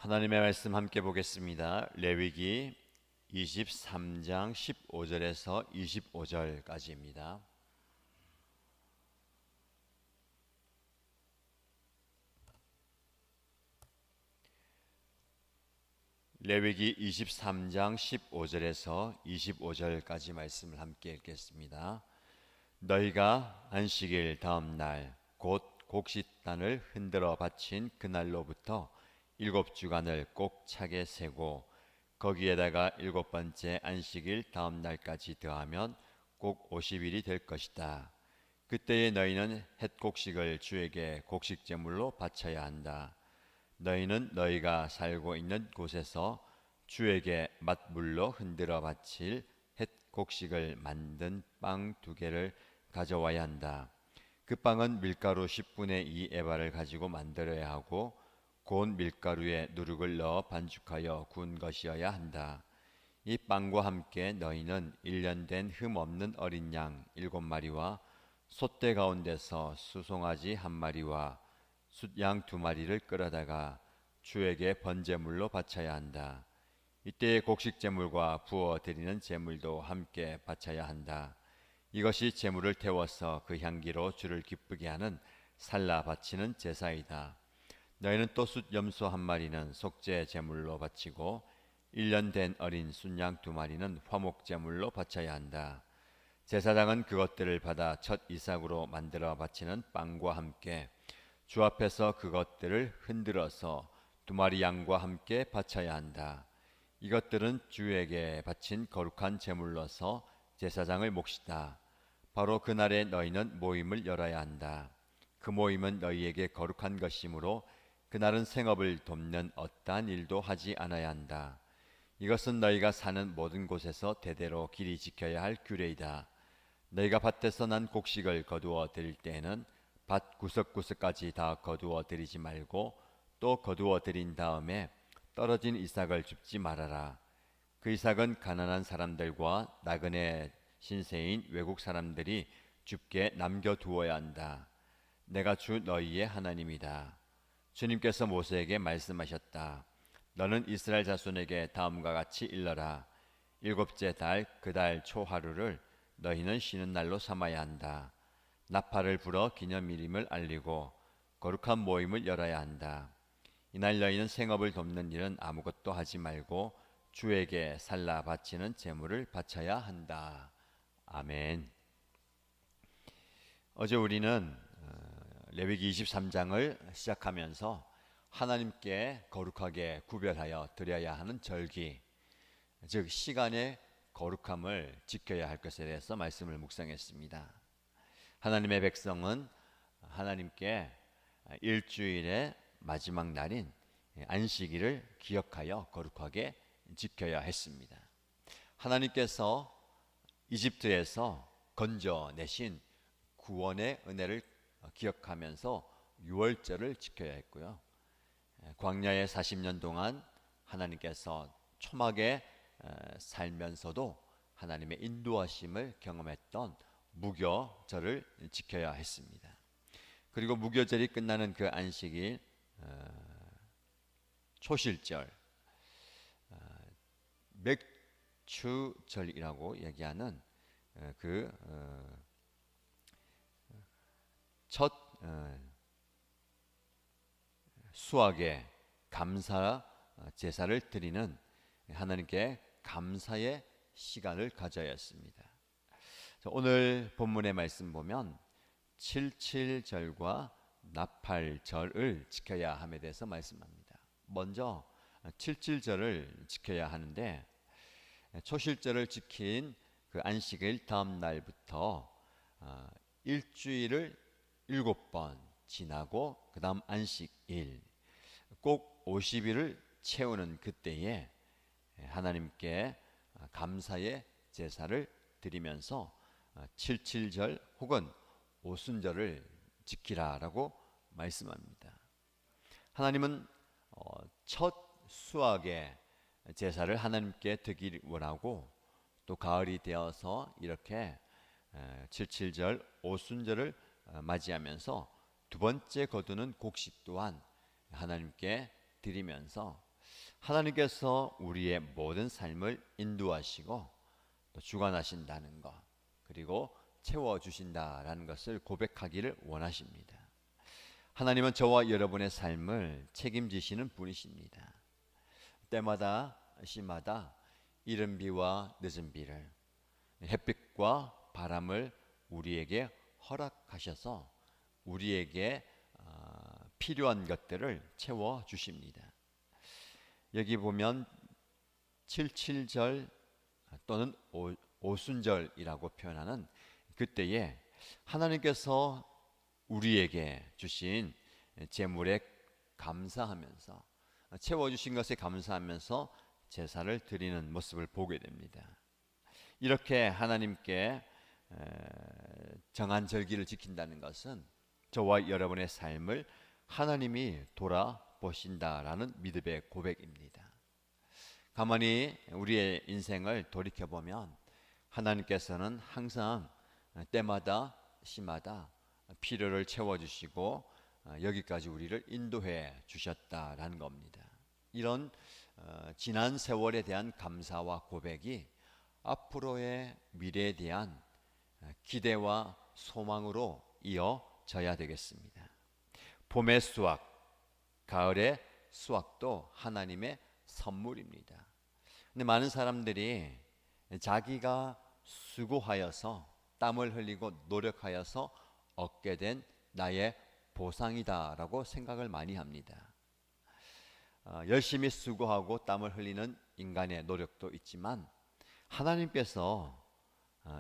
하나님의 말씀 함께 보겠습니다. 레위기 23장 15절에서 25절까지입니다. 레위기 23장 15절에서 25절까지 말씀을 함께 읽겠습니다. 너희가 안식일 다음 날 곧 곡식단을 흔들어 바친 그날로부터 7주간을 꼭 차게 세고 거기에다가 7번째 안식일 다음 날까지 더하면 꼭 50일이 될 것이다. 그때에 너희는 햇곡식을 주에게 곡식제물로 바쳐야 한다. 너희는 너희가 살고 있는 곳에서 주에게 맛물로 흔들어 바칠 햇곡식을 만든 빵 2개를 가져와야 한다. 그 빵은 밀가루 10분의 2 에바를 가지고 만들어야 하고 고운 밀가루에 누룩을 넣어 반죽하여 구운 것이어야 한다. 이 빵과 함께 너희는 1년 된 흠 없는 어린 양 7마리와 솥대 가운데서 수송아지 1마리와 숫양 2마리를 끌어다가 주에게 번제물로 바쳐야 한다. 이때에 곡식제물과 부어 드리는 제물도 함께 바쳐야 한다. 이것이 제물을 태워서 그 향기로 주를 기쁘게 하는 살라 바치는 제사이다. 너희는 또 숫염소 1마리는 속죄 제물로 바치고 1년 된 어린 순양 2마리는 화목 제물로 바쳐야 한다. 제사장은 그것들을 받아 첫 이삭으로 만들어 바치는 빵과 함께 주 앞에서 그것들을 흔들어서 2마리 양과 함께 바쳐야 한다. 이것들은 주에게 바친 거룩한 제물로서 제사장의 몫이다. 바로 그날에 너희는 모임을 열어야 한다. 그 모임은 너희에게 거룩한 것이므로 그날은 생업을 돕는 어떠한 일도 하지 않아야 한다. 이것은 너희가 사는 모든 곳에서 대대로 길이 지켜야 할 규례이다. 너희가 밭에서 난 곡식을 거두어 드릴 때에는 밭 구석구석까지 다 거두어 드리지 말고 또 거두어 드린 다음에 떨어진 이삭을 줍지 말아라. 그 이삭은 가난한 사람들과 나그네 신세인 외국 사람들이 줍게 남겨두어야 한다. 내가 주 너희의 하나님이다. 주님께서 모세에게 말씀하셨다. 너는 이스라엘 자손에게 다음과 같이 일러라. 7째 달 그 달 초하루를 너희는 쉬는 날로 삼아야 한다. 나팔을 불어 기념일임을 알리고 거룩한 모임을 열어야 한다. 이날 너희는 생업을 돕는 일은 아무것도 하지 말고 주에게 살라 바치는 제물을 바쳐야 한다. 아멘. 어제 우리는 레위기 23장을 시작하면서 하나님께 거룩하게 구별하여 드려야 하는 절기, 즉 시간의 거룩함을 지켜야 할 것에 대해서 말씀을 묵상했습니다. 하나님의 백성은 하나님께 일주일의 마지막 날인 안식일을 기억하여 거룩하게 지켜야 했습니다. 하나님께서 이집트에서 건져내신 구원의 은혜를 기억하면서 유월절을 지켜야 했고요. 광야의 40년 동안 하나님께서 초막에 살면서도 하나님의 인도하심을 경험했던 무교절을 지켜야 했습니다. 그리고 무교절이 끝나는 그 안식일 초실절, 맥추절이라고 얘기하는 그 첫 수확의 감사 제사를 드리는 하나님께 감사의 시간을 가져야 했습니다. 오늘 본문의 말씀 보면 77절과 나팔절을 지켜야 함에 대해서 말씀합니다. 먼저 77절을 지켜야 하는데 초실절을 지킨 그 안식일 다음 날부터 일주일을 7번 지나고 그 다음 안식일 꼭 50일을 채우는 그때에 하나님께 감사의 제사를 드리면서 77절 혹은 오순절을 지키라라고 말씀합니다. 하나님은 첫 수확의 제사를 하나님께 드리기 원하고 또 가을이 되어서 이렇게 77절 오순절을 맞이하면서 두 번째 거두는 곡식 또한 하나님께 드리면서 하나님께서 우리의 모든 삶을 인도하시고 또 주관하신다는 것, 그리고 채워주신다라는 것을 고백하기를 원하십니다. 하나님은 저와 여러분의 삶을 책임지시는 분이십니다. 때마다 시마다 이른 비와 늦은 비를, 햇빛과 바람을 우리에게 허락하셔서 우리에게 필요한 것들을 채워 주십니다. 여기 보면 77절 또는 오순절이라고 표현하는 그때에 하나님께서 우리에게 주신 재물에 감사하면서, 채워주신 것에 감사하면서 제사를 드리는 모습을 보게 됩니다. 이렇게 하나님께 정한 절기를 지킨다는 것은 저와 여러분의 삶을 하나님이 돌아보신다라는 믿음의 고백입니다. 가만히 우리의 인생을 돌이켜보면 하나님께서는 항상 때마다 시마다 필요를 채워주시고 여기까지 우리를 인도해 주셨다라는 겁니다. 이런 지난 세월에 대한 감사와 고백이 앞으로의 미래에 대한 기대와 소망으로 이어져야 되겠습니다. 봄의 수확, 가을의 수확도 하나님의 선물입니다. 근데 많은 사람들이 자기가 수고하여서 땀을 흘리고 노력하여서 얻게 된 나의 보상이다라고 생각을 많이 합니다. 열심히 수고하고 땀을 흘리는 인간의 노력도 있지만 하나님께서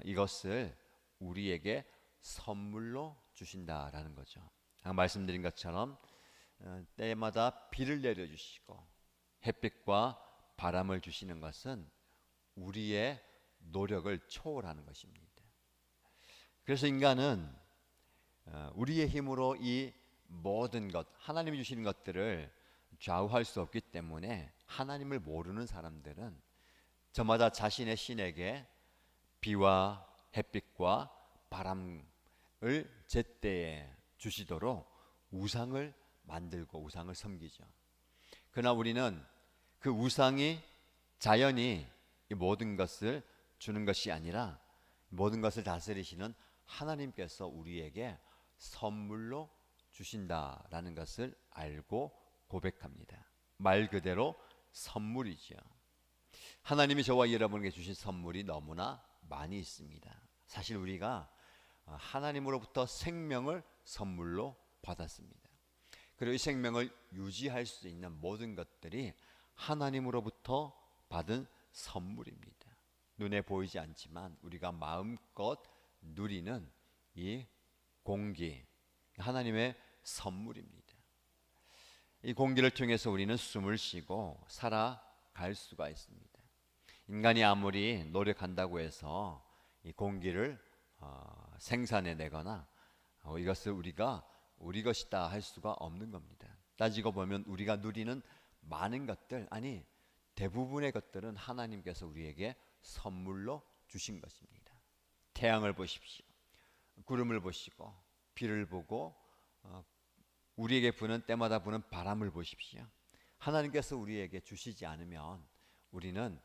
이것을 우리에게 선물로 주신다라는 거죠. 말씀드린 것처럼 때마다 비를 내려주시고 햇빛과 바람을 주시는 것은 우리의 노력을 초월하는 것입니다. 그래서 인간은 우리의 힘으로 이 모든 것, 하나님이 주시는 것들을 좌우할 수 없기 때문에 하나님을 모르는 사람들은 저마다 자신의 신에게 비와 햇빛과 바람을 제때에 주시도록 우상을 만들고 우상을 섬기죠. 그러나 우리는 그 우상이, 자연이 이 모든 것을 주는 것이 아니라 모든 것을 다스리시는 하나님께서 우리에게 선물로 주신다라는 것을 알고 고백합니다. 말 그대로 선물이죠. 하나님이 저와 여러분에게 주신 선물이 너무나 많이 있습니다. 사실 우리가 하나님으로부터 생명을 선물로 받았습니다. 그리고 이 생명을 유지할 수 있는 모든 것들이 하나님으로부터 받은 선물입니다. 눈에 보이지 않지만 우리가 마음껏 누리는 이 공기, 하나님의 선물입니다. 이 공기를 통해서 우리는 숨을 쉬고 살아갈 수가 있습니다. 인간이 아무리 노력한다고 해서 이 공기를 생산해내거나 이것을 우리가 우리 것이다 할 수가 없는 겁니다. 따지고 보면 우리가 누리는 많은 것들, 아니 대부분의 것들은 하나님께서 우리에게 선물로 주신 것입니다. 태양을 보십시오. 구름을 보시고 비를 보고 우리에게 부는 때마다 부는 바람을 보십시오. 하나님께서 우리에게 주시지 않으면 우리는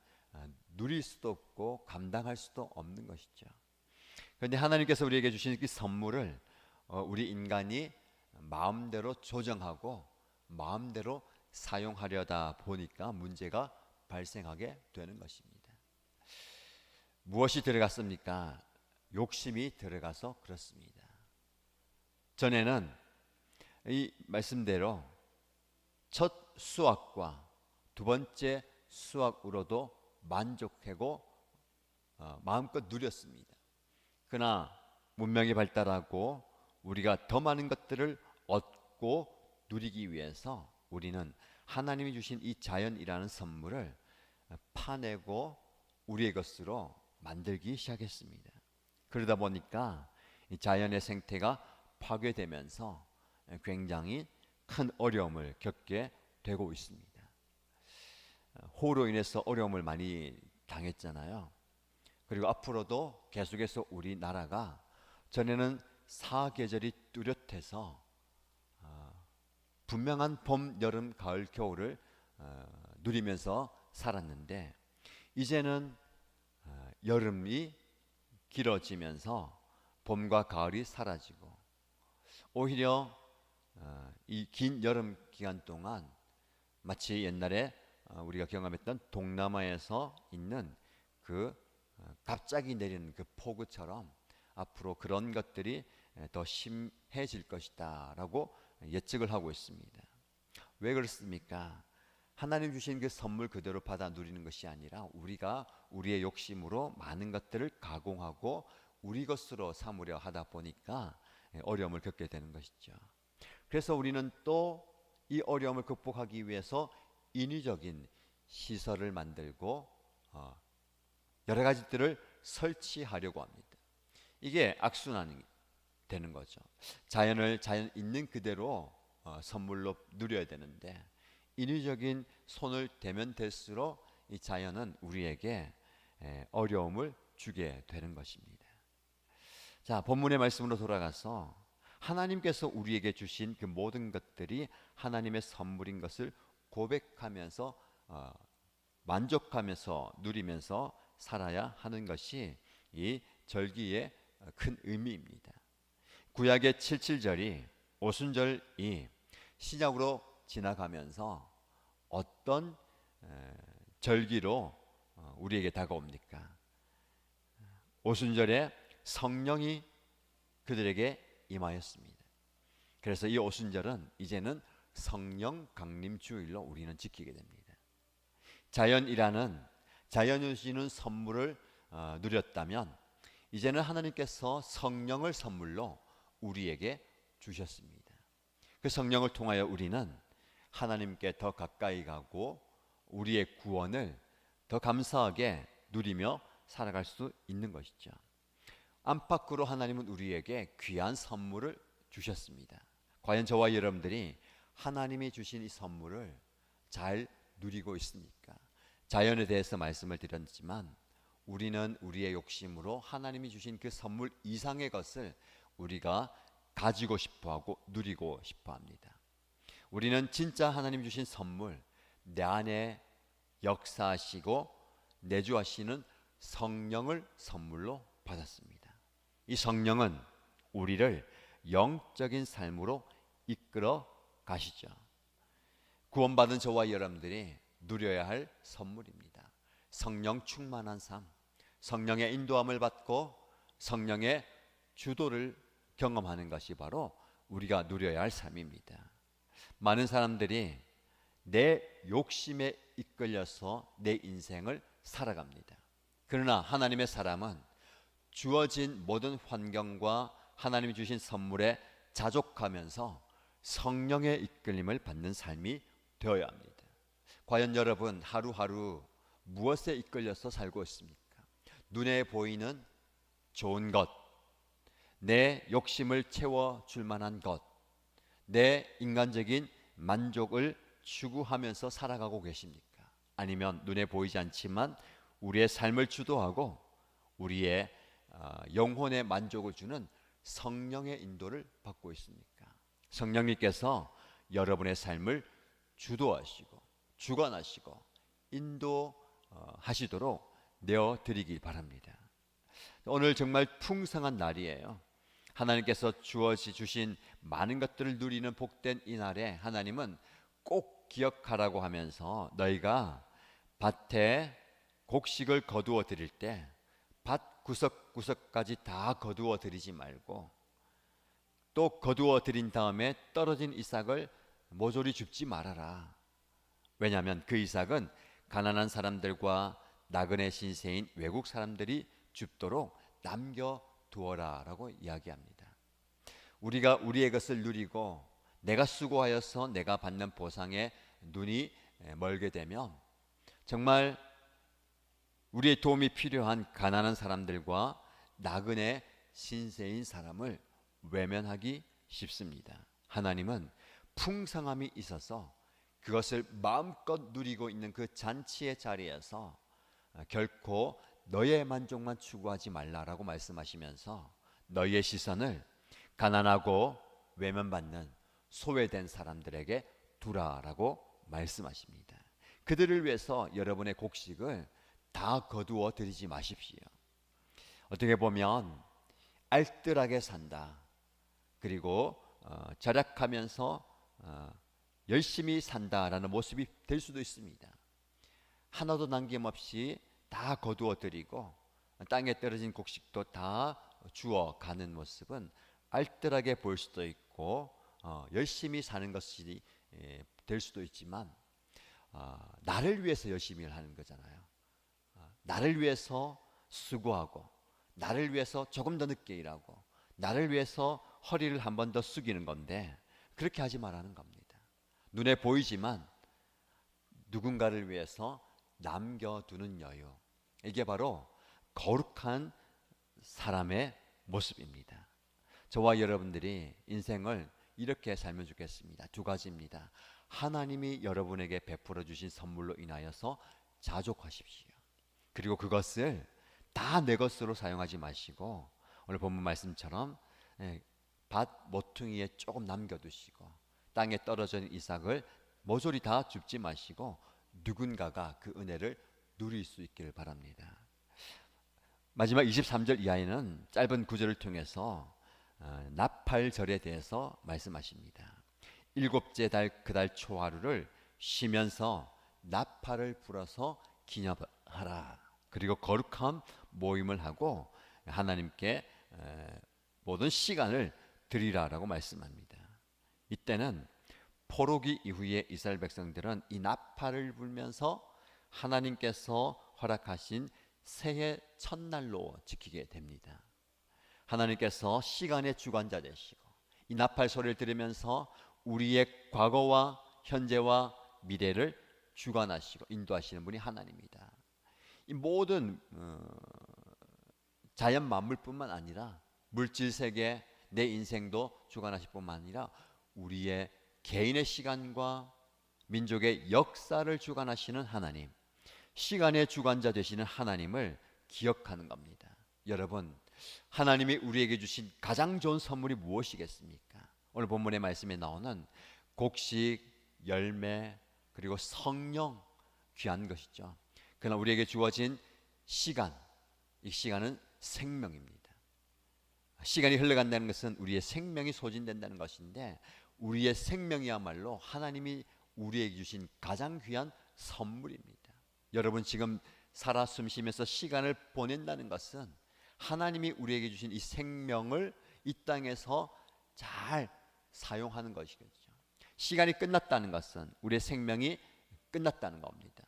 누릴 수도 없고 감당할 수도 없는 것이죠. 그런데 하나님께서 우리에게 주신 그 선물을 우리 인간이 마음대로 조정하고 마음대로 사용하려다 보니까 문제가 발생하게 되는 것입니다. 무엇이 들어갔습니까? 욕심이 들어가서 그렇습니다. 전에는 이 말씀대로 첫 수확과 두 번째 수확으로도 만족하고 마음껏 누렸습니다. 그러나 문명이 발달하고 우리가 더 많은 것들을 얻고 누리기 위해서 우리는 하나님이 주신 이 자연이라는 선물을 파내고 우리의 것으로 만들기 시작했습니다. 그러다 보니까 이 자연의 생태가 파괴되면서 굉장히 큰 어려움을 겪게 되고 있습니다. 호우로 인해서 어려움을 많이 당했잖아요. 그리고 앞으로도 계속해서 우리나라가 전에는 사계절이 뚜렷해서 분명한 봄, 여름, 가을, 겨울을 누리면서 살았는데 이제는 여름이 길어지면서 봄과 가을이 사라지고 오히려 이 긴 여름 기간 동안 마치 옛날에 우리가 경험했던 동남아에서 있는 그 갑자기 내리는 그 폭우처럼 앞으로 그런 것들이 더 심해질 것이다 라고 예측을 하고 있습니다. 왜 그렇습니까? 하나님 주신 그 선물 그대로 받아 누리는 것이 아니라 우리가 우리의 욕심으로 많은 것들을 가공하고 우리 것으로 삼으려 하다 보니까 어려움을 겪게 되는 것이죠. 그래서 우리는 또 이 어려움을 극복하기 위해서 인위적인 시설을 만들고 여러 가지들을 설치하려고 합니다. 이게 악순환이 되는 거죠. 자연 있는 그대로 선물로 누려야 되는데 인위적인 손을 대면 될수록 이 자연은 우리에게 어려움을 주게 되는 것입니다. 자, 본문의 말씀으로 돌아가서 하나님께서 우리에게 주신 그 모든 것들이 하나님의 선물인 것을 고백하면서 만족하면서 누리면서 살아야 하는 것이 이 절기의 큰 의미입니다. 구약의 77절이 오순절이 신약으로 지나가면서 어떤 절기로 우리에게 다가옵니까? 오순절에 성령이 그들에게 임하였습니다. 그래서 이 오순절은 이제는 성령 강림 주일로 우리는 지키게 됩니다. 자연이라는 자연이 주시는 선물을 누렸다면 이제는 하나님께서 성령을 선물로 우리에게 주셨습니다. 그 성령을 통하여 우리는 하나님께 더 가까이 가고 우리의 구원을 더 감사하게 누리며 살아갈 수 있는 것이죠. 안팎으로 하나님은 우리에게 귀한 선물을 주셨습니다. 과연 저와 여러분들이 하나님이 주신 이 선물을 잘 누리고 있습니까? 자연에 대해서 말씀을 드렸지만 우리는 우리의 욕심으로 하나님이 주신 그 선물 이상의 것을 우리가 가지고 싶어하고 누리고 싶어합니다. 우리는 진짜 하나님 주신 선물, 내 안에 역사하시고 내주하시는 성령을 선물로 받았습니다. 이 성령은 우리를 영적인 삶으로 이끌어 가시죠. 구원받은 저와 여러분들이 누려야 할 선물입니다. 성령 충만한 삶, 성령의 인도함을 받고 성령의 주도를 경험하는 것이 바로 우리가 누려야 할 삶입니다. 많은 사람들이 내 욕심에 이끌려서 내 인생을 살아갑니다. 그러나 하나님의 사람은 주어진 모든 환경과 하나님이 주신 선물에 자족하면서 성령의 이끌림을 받는 삶이 되어야 합니다. 과연 여러분 하루하루 무엇에 이끌려서 살고 있습니까? 눈에 보이는 좋은 것, 내 욕심을 채워줄 만한 것, 내 인간적인 만족을 추구하면서 살아가고 계십니까? 아니면 눈에 보이지 않지만 우리의 삶을 주도하고 우리의 영혼의 만족을 주는 성령의 인도를 받고 있습니까? 성령님께서 여러분의 삶을 주도하시고 주관하시고 인도하시도록 내어드리길 바랍니다. 오늘 정말 풍성한 날이에요. 하나님께서 주신 많은 것들을 누리는 복된 이 날에 하나님은 꼭 기억하라고 하면서 너희가 밭에 곡식을 거두어 드릴 때 밭 구석구석까지 다 거두어 드리지 말고 또 거두어 드린 다음에 떨어진 이삭을 모조리 줍지 말아라. 왜냐하면 그 이삭은 가난한 사람들과 나그네 신세인 외국 사람들이 줍도록 남겨두어라 라고 이야기합니다. 우리가 우리의 것을 누리고 내가 수고하여서 내가 받는 보상에 눈이 멀게 되면 정말 우리의 도움이 필요한 가난한 사람들과 나그네 신세인 사람을 외면하기 쉽습니다. 하나님은 풍성함이 있어서 그것을 마음껏 누리고 있는 그 잔치의 자리에서 결코 너의 만족만 추구하지 말라라고 말씀하시면서 너희의 시선을 가난하고 외면받는 소외된 사람들에게 두라라고 말씀하십니다. 그들을 위해서 여러분의 곡식을 다 거두어 드리지 마십시오. 어떻게 보면 알뜰하게 산다, 그리고 절약하면서 열심히 산다라는 모습이 될 수도 있습니다. 하나도 남김없이 다 거두어 드리고 땅에 떨어진 곡식도 다 주어 가는 모습은 알뜰하게 보일 수도 있고 열심히 사는 것이 될 수도 있지만, 나를 위해서 열심히 하는 거잖아요. 나를 위해서 수고하고, 나를 위해서 조금 더 늦게 일하고, 나를 위해서 허리를 한 번 더 숙이는 건데, 그렇게 하지 말라는 겁니다. 눈에 보이지만 누군가를 위해서 남겨두는 여유, 이게 바로 거룩한 사람의 모습입니다. 저와 여러분들이 인생을 이렇게 살면 좋겠습니다. 두 가지입니다. 하나님이 여러분에게 베풀어 주신 선물로 인하여서 자족하십시오. 그리고 그것을 다 내 것으로 사용하지 마시고, 오늘 본문 말씀처럼 밭 모퉁이에 조금 남겨두시고, 땅에 떨어진 이삭을 모조리 다 줍지 마시고 누군가가 그 은혜를 누릴 수 있기를 바랍니다. 마지막 23절 이하에는 짧은 구절을 통해서 나팔절에 대해서 말씀하십니다. 일곱째 달 그 달 초하루를 쉬면서 나팔을 불어서 기념하라. 그리고 거룩한 모임을 하고 하나님께 모든 시간을 드리라라고 말씀합니다. 이때는 포로기 이후에 이스라엘 백성들은 이 나팔을 불면서 하나님께서 허락하신 새해 첫날로 지키게 됩니다. 하나님께서 시간의 주관자 되시고, 이 나팔 소리를 들으면서 우리의 과거와 현재와 미래를 주관하시고 인도하시는 분이 하나님이다. 이 모든 자연 만물뿐만 아니라 물질 세계, 내 인생도 주관하실 뿐만 아니라 우리의 개인의 시간과 민족의 역사를 주관하시는 하나님, 시간의 주관자 되시는 하나님을 기억하는 겁니다. 여러분, 하나님이 우리에게 주신 가장 좋은 선물이 무엇이겠습니까? 오늘 본문의 말씀에 나오는 곡식, 열매, 그리고 성령, 귀한 것이죠. 그러나 우리에게 주어진 시간, 이 시간은 생명입니다. 시간이 흘러간다는 것은 우리의 생명이 소진된다는 것인데, 우리의 생명이야말로 하나님이 우리에게 주신 가장 귀한 선물입니다. 여러분, 지금 살아 숨쉬면서 시간을 보낸다는 것은 하나님이 우리에게 주신 이 생명을 이 땅에서 잘 사용하는 것이겠죠. 시간이 끝났다는 것은 우리의 생명이 끝났다는 겁니다.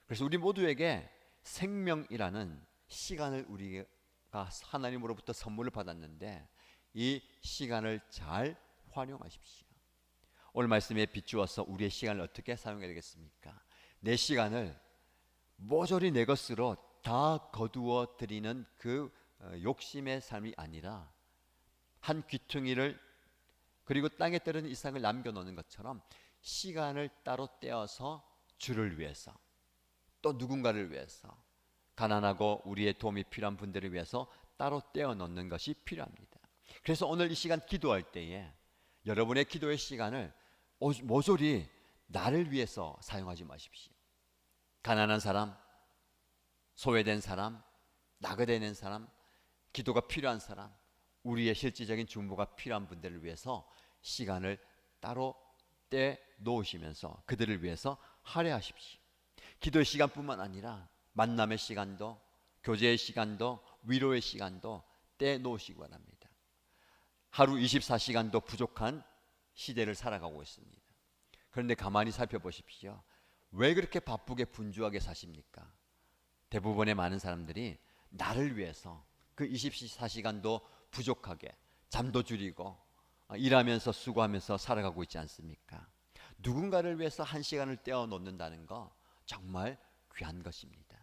그래서 우리 모두에게 생명이라는 시간을 우리가 하나님으로부터 선물을 받았는데, 이 시간을 잘 활용하십시오. 오늘 말씀에 비추어서 우리의 시간을 어떻게 사용해야 되겠습니까? 내 시간을 모조리 내 것으로 다 거두어 드리는 그 욕심의 삶이 아니라, 한 귀퉁이를 그리고 땅에 떨어진 이삭을 남겨놓는 것처럼 시간을 따로 떼어서 주를 위해서, 또 누군가를 위해서, 가난하고 우리의 도움이 필요한 분들을 위해서 따로 떼어 놓는 것이 필요합니다. 그래서 오늘 이 시간 기도할 때에 여러분의 기도의 시간을 모조리 나를 위해서 사용하지 마십시오. 가난한 사람, 소외된 사람, 나그네된 사람, 기도가 필요한 사람, 우리의 실질적인 중보가 필요한 분들을 위해서 시간을 따로 떼 놓으시면서 그들을 위해서 할애하십시오. 기도의 시간뿐만 아니라 만남의 시간도, 교제의 시간도, 위로의 시간도 떼 놓으시기 바랍니다. 하루 24시간도 부족한 시대를 살아가고 있습니다. 그런데 가만히 살펴보십시오. 왜 그렇게 바쁘게 분주하게 사십니까? 대부분의 많은 사람들이 나를 위해서 그 24시간도 부족하게 잠도 줄이고 일하면서 수고하면서 살아가고 있지 않습니까? 누군가를 위해서 한 시간을 떼어 놓는다는 거 정말 귀한 것입니다.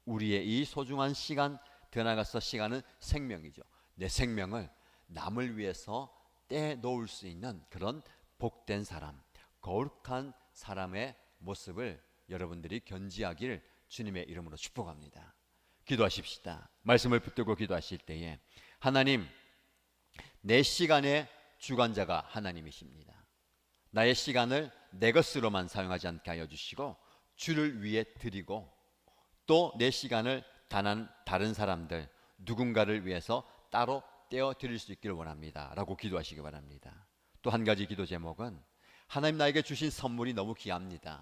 우리의 이 소중한 시간, 더 나아가서 시간은 생명이죠. 내 생명을 남을 위해서 떼 놓을 수 있는 그런 복된 사람, 거룩한 사람의 모습을 여러분들이 견지하길 주님의 이름으로 축복합니다. 기도하십시다. 말씀을 붙들고 기도하실 때에, 하나님, 내 시간의 주관자가 하나님이십니다. 나의 시간을 내 것으로만 사용하지 않게 하여 주시고 주를 위해 드리고 또 내 시간을 다른 사람들 누군가를 위해서 따로 떼어 드릴 수 있기를 원합니다 라고 기도하시기 바랍니다. 또 한 가지 기도 제목은 하나님 나에게 주신 선물이 너무 귀합니다.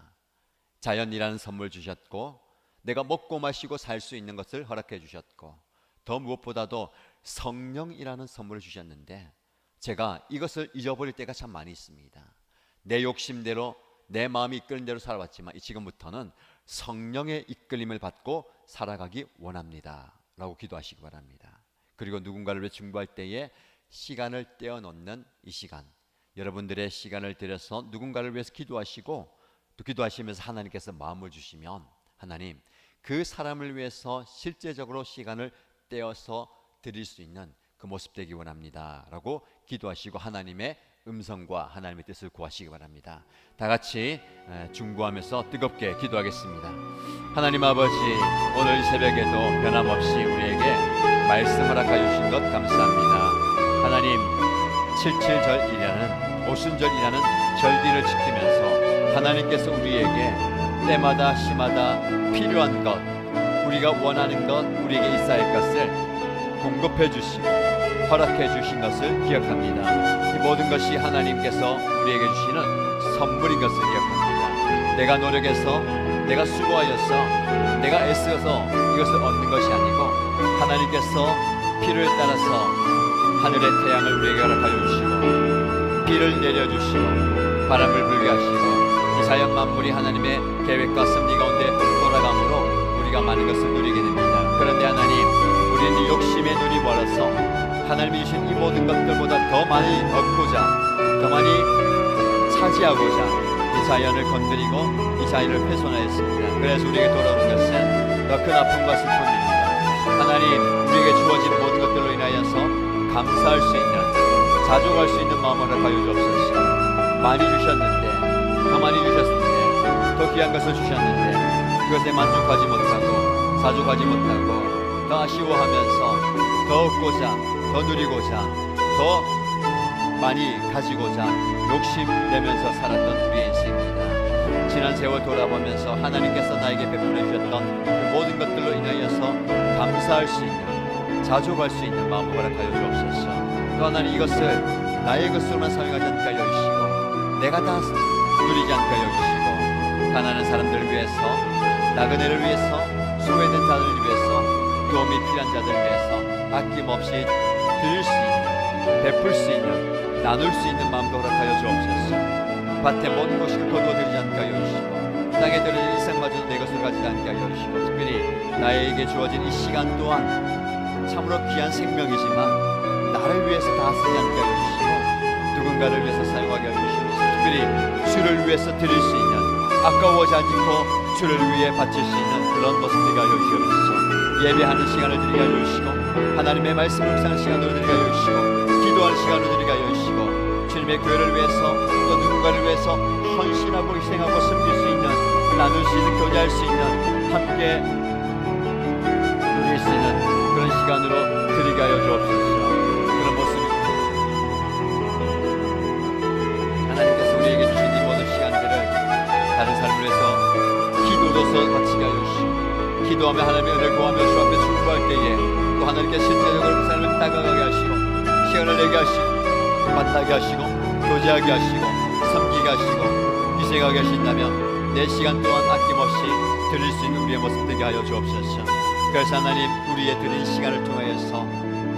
자연이라는 선물 주셨고 내가 먹고 마시고 살 수 있는 것을 허락해 주셨고 더 무엇보다도 성령이라는 선물을 주셨는데 제가 이것을 잊어버릴 때가 참 많이 있습니다. 내 욕심대로 내 마음이 이끄는 대로 살아왔지만 지금부터는 성령의 이끌림을 받고 살아가기 원합니다 라고 기도하시기 바랍니다. 그리고 누군가를 위해 중보할 때에 시간을 떼어놓는 이 시간, 여러분들의 시간을 들여서 누군가를 위해서 기도하시고 또 기도하시면서 하나님께서 마음을 주시면 하나님 그 사람을 위해서 실제적으로 시간을 떼어서 드릴 수 있는 그 모습 되기 원합니다 라고 기도하시고 하나님의 음성과 하나님의 뜻을 구하시기 바랍니다. 다 같이 중보하면서 뜨겁게 기도하겠습니다. 하나님 아버지, 오늘 새벽에도 변함없이 우리에게 말씀 허락하여 주신 것 감사합니다. 하나님, 77절이라는 오순절이라는 절기를 지키면서 하나님께서 우리에게 때마다 시마다 필요한 것, 우리가 원하는 것, 우리에게 있어야 할 것을 공급해 주시고 허락해 주신 것을 기억합니다. 이 모든 것이 하나님께서 우리에게 주시는 선물인 것을 기억합니다. 내가 노력해서, 내가 수고하여서, 내가 애써서 이것을 얻는 것이 아니고 하나님께서 필요에 따라서 하늘의 태양을 우리에게 허락하여 주시고 비를 내려주시고 바람을 불게 하시고 이 자연 만물이 하나님의 계획과 섭리 가운데 돌아감으로 우리가 많은 것을 누리게 됩니다. 그런데 하나님, 우리는 욕심의 눈이 멀어서 하나님이 주신 이 모든 것들보다 더 많이 얻고자, 더 많이 차지하고자 이 자연을 건드리고 이 자연을 훼손하였습니다. 그래서 우리에게 돌아오는 것은 더 큰 아픔과 슬픔입니다. 하나님, 우리에게 주어진 모든 것들로 인하여서 감사할 수 있는, 자족할 수 있는 마음을 허락하여 주옵소서. 많이 주셨는데, 더 많이 주셨는데, 더 귀한 것을 주셨는데 그것에 만족하지 못하고 자족하지 못하고 더 아쉬워하면서 더 얻고자, 더 누리고자, 더 많이 가지고자 욕심내면서 살았던 우리의 인생입니다. 지난 세월 돌아보면서 하나님께서 나에게 베풀어 주셨던 그 모든 것들로 인하여서 감사할 수 있는, 자족할 수 있는 마음을 허락하여 주옵소서. 또 하나님, 이것을 나의 것으로만 사용하지 않게 하여 주시고 내가 다 누리지 않게 하여 주시고 가난한 사람들을 위해서, 나그네를 위해서, 소외된 자들을 위해서, 도움이 필요한 자들을 위해서 아낌없이 드릴 수 있는, 베풀 수 있는, 나눌 수 있는 마음도 허락하여 주옵소서. 밭에 모든 것을 거두어들이지 않게 하여 주시고 땅에 들어진 인생마저도 내 것을 가지지 않게 하여 주시고 특별히 나에게 주어진 이 시간 또한 참으로 귀한 생명이지만 나를 위해서 다 쓰지 않게 하여 주시고 누군가를 위해서 사용하게 하여 주시면서 특별히 주를 위해서 드릴 수 있는, 아까워하지 않고 주를 위해 바칠 수 있는 그런 모습 되게 하여 주시옵소서. 예배하는 시간을 드리게 하여 주시고 하나님의 말씀을 묵상하는 시간으로 드리게 하여 주시고 기도하는 시간으로 드리게 하여 주시고 주님의 교회를 위해서 또 누군가를 위해서 헌신하고 희생하고 섬길 수 있는, 나눌 수 있는, 교제할 수 있는, 함께 누릴 수 있는 그런 시간으로 드리게 하여 주옵소서. 그런 모습입니다. 하나님께서 우리에게 주신 이 모든 시간들을 다른 삶을 위해서 기도로서 바치게 하여 주시고 기도하며 하나님의 은혜를 구하며 주 앞에 충고할 때에 또 하나님께 실제적으로 그 삶을 다가가게 하시고 시간을 내게 하시고 만나게 하시고 교제하게 하시고 섬기게 하시고 희생하게 하신다면 내 시간 또한 아낌없이 드릴 수 있는 우리의 모습 되게 하여 주옵소서. 그래서 하나님, 우리의 드린 시간을 통하여서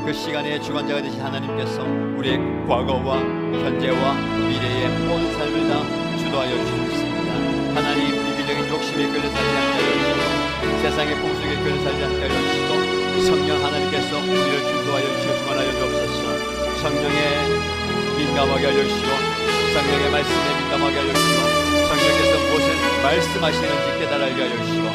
그 시간의 주관자가 되신 하나님께서 우리의 과거와 현재와 미래의 모든 삶을 다 주도하여 주셨습니다. 하나님, 이기적인 욕심에 끌려 살지 않게 하여 주시고 세상의 풍속에 끌려 살지 않게 하여 주시고 성령 하나님께서 우리를 주도하여 주시고 주관하여 주옵소서. 성령의 민감하게 하여 주시고 성령의 말씀에 민감하게 하여 주시고 성령께서 무엇을 말씀하시는지 깨달게 하여 주시고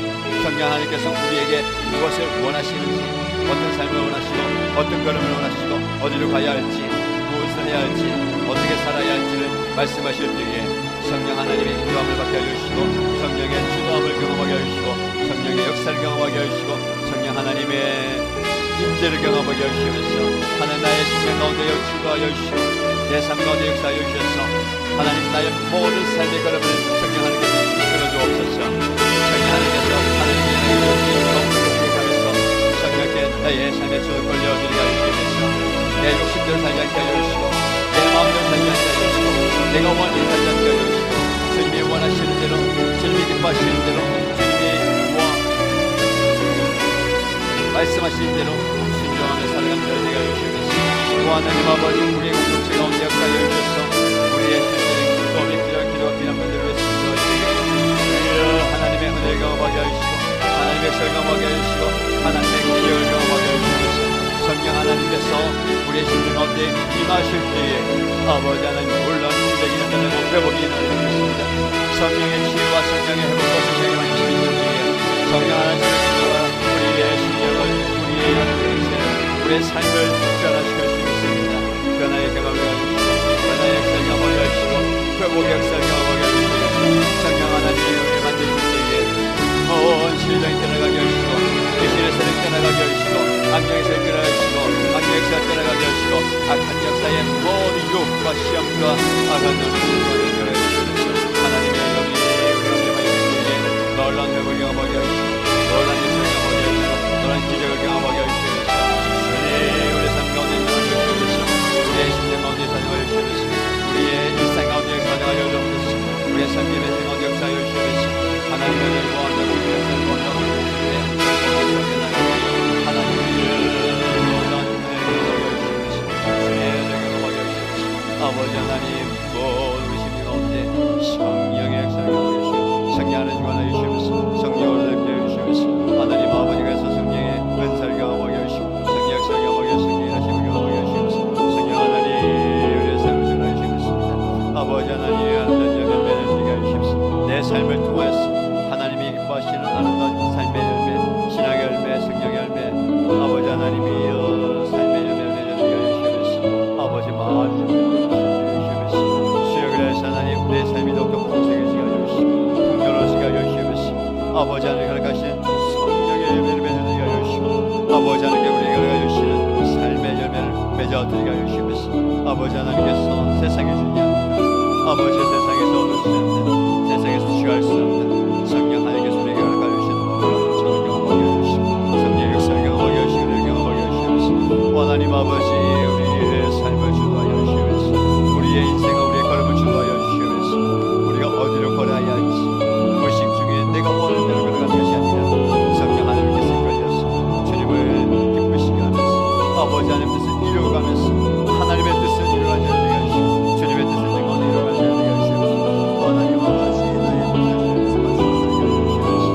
성령 하나님께서 우리에게 무엇을 원하시는지, 어떤 삶을 원하시고 어떤 걸음을 원하시고 어디로 가야 할지, 무엇을 해야 할지, 어떻게 살아야 할지를 말씀하실 때에 성령 하나님의 인도함을 받게 하여 주시고 성령의 주도함을 경험하게 하여 주시고 성령의 역사를 경험하게 하여 주시고 성령 하나님의 임재를 경험하게 하여 주시면서 하나님 나의 생명 가운데 주도하여 주시고 내 삶 가운데 역사하여 주셔서 하나님 나의 모든 삶의 걸음을 성령 하나님께서 이끌어 주옵소서. 나의 삶의 주도권을 얻으리가 주시면서 내 욕심대로 살지 않게 하여 주시고 내 마음대로 살지 않게 하여 주시고 내가 원하는 대로 살지 않게 하여 주시고 주님이 원하시는 대로 주님이 기뻐하시는 대로 주님이 말씀하시는 대로 순종하며 살아가는 자리가 주시면서 또 하나님 아버지 우리의 공동체 가운데 역사하여 주셔서 우리의 실제적인 굴법이 필요한 기도가 필요한 분들을 위해서 기도하시게 하나님의 은혜를 경험하게 하시고 하나님의 역사를 경험하게 해주시고 하나님의 기억을 경험하게 해주시면서 성령 하나님께서 우리의 심령 가운데 임하실 때에 아버지 하나님 놀라운 기적이 나타나고 회복이 일어나겠습니다. 성령의 치유와 성령의 회복과 성령의 만지심이 있을 때에 성령 하나님께서 우리의 심령을 우리의 인생을 우리의 삶을 변화시킬 수 있습니다. 변화의 경험을 가지시고 변화의 역사를 경험하게 해주시고 회복의 역사를 경험하게 해주시면서 성령 하나님의 우리를 만드실 때에 온 실정이 떠나가게 하시고 귀신의 세력이 떠나가게 하시고 악령의 세력이 떠나가게 하시고 악령의 역사가 떠나가게 하시고 악한 역사의 모든 유혹과 시험과 악한 노릇을 떠나가게 하시면서 하나님의 영이 우리 영림의 영리에 놀라운 회복을 경험하게 하시고 놀라운 역사를 경험하게 하시고 놀라운 기적을 경험하게 하시면서 우리의 삶 가운데 일어나게 하시면서 우리의 심령 가운데 사정하여 주시면서 우리의 일상 가운데 사정하여 주시면서 우리의 삶의 생 가운데 역사하여 주시면서 하나님의 은혜와 아버지 하나님 모든 우리 심령 가운데 성령의 역사를 경험하여 주시고 성령 하나님 주관하여 주시면서 성령을 넓게 해주시면서 하나님 아버지께서 성령의 은사를 경험하게 해주시고 성령 역사를 경험하게 해주시고 성령의 하심을 경험하게 해주시면서 성령 하나님 우리의 삶을 전하여 주시겠습니다. 아버지 하나님 아름다운 열매를 드리게 해주시면서 내 삶을 통하여서 하나님이 기뻐하시는 아름다운 삶의 열매 신앙의 열매 성령의 열매 아버지 하나님이 삶의 열매를 맺어드리게 해주시면서 아버지 마음 내 삶이 더욱더 풍성해지게 하여 주시고 풍요로워지게 하여 주시면서 아버지 하나님께 가신 성령의 열매를 맺어드리게 하여 주시고 아버지 하나님께 우리에게 가주시는 삶의 열매를 맺어드리게 하여 주시면서 아버지 하나님께서 세상에 주지 않는다 아버지 세상에서 얻을 수 없는 세상에서 취할 수 없는 성령 하나님께서 우리에게 가주시는 놀라운 은총을 경험하게 하여 주시고 성령의 역사를 경험하게 하여 주시고 경험하게 하여 주시면서 하나님 아버지 우리의 삶을 주도하여 주시면서 우리의 인생과 우리의 걸음을 주도하여 어디로 걸어야 할지 의식 중에 내가 원하는 대로 걸어가는 것이 아니라 성령 하나님께서 이끌려서 주님을 기쁘시게 하면서 아버지 하나님의 뜻을 이루어가면서 하나님의 뜻을 이루어가는 자리가 하시고 주님의 뜻을 증거하는 이루어가는 자리가 하시면서 하나님 아버지 나의 뜻을 주시면서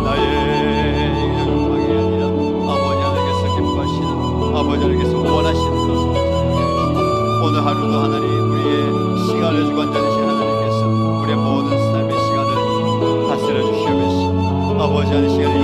나의 욕망이 아니라 아버지 하나님께서 기뻐하시는 아버지 하나님께서 원하시는 것을 오늘 하루도 하나님 우리의 시간을 주관자되신 하나님께서 우리의 모든 삶의 시간을 다스려 주시옵소서. 아버지 하나님 시간을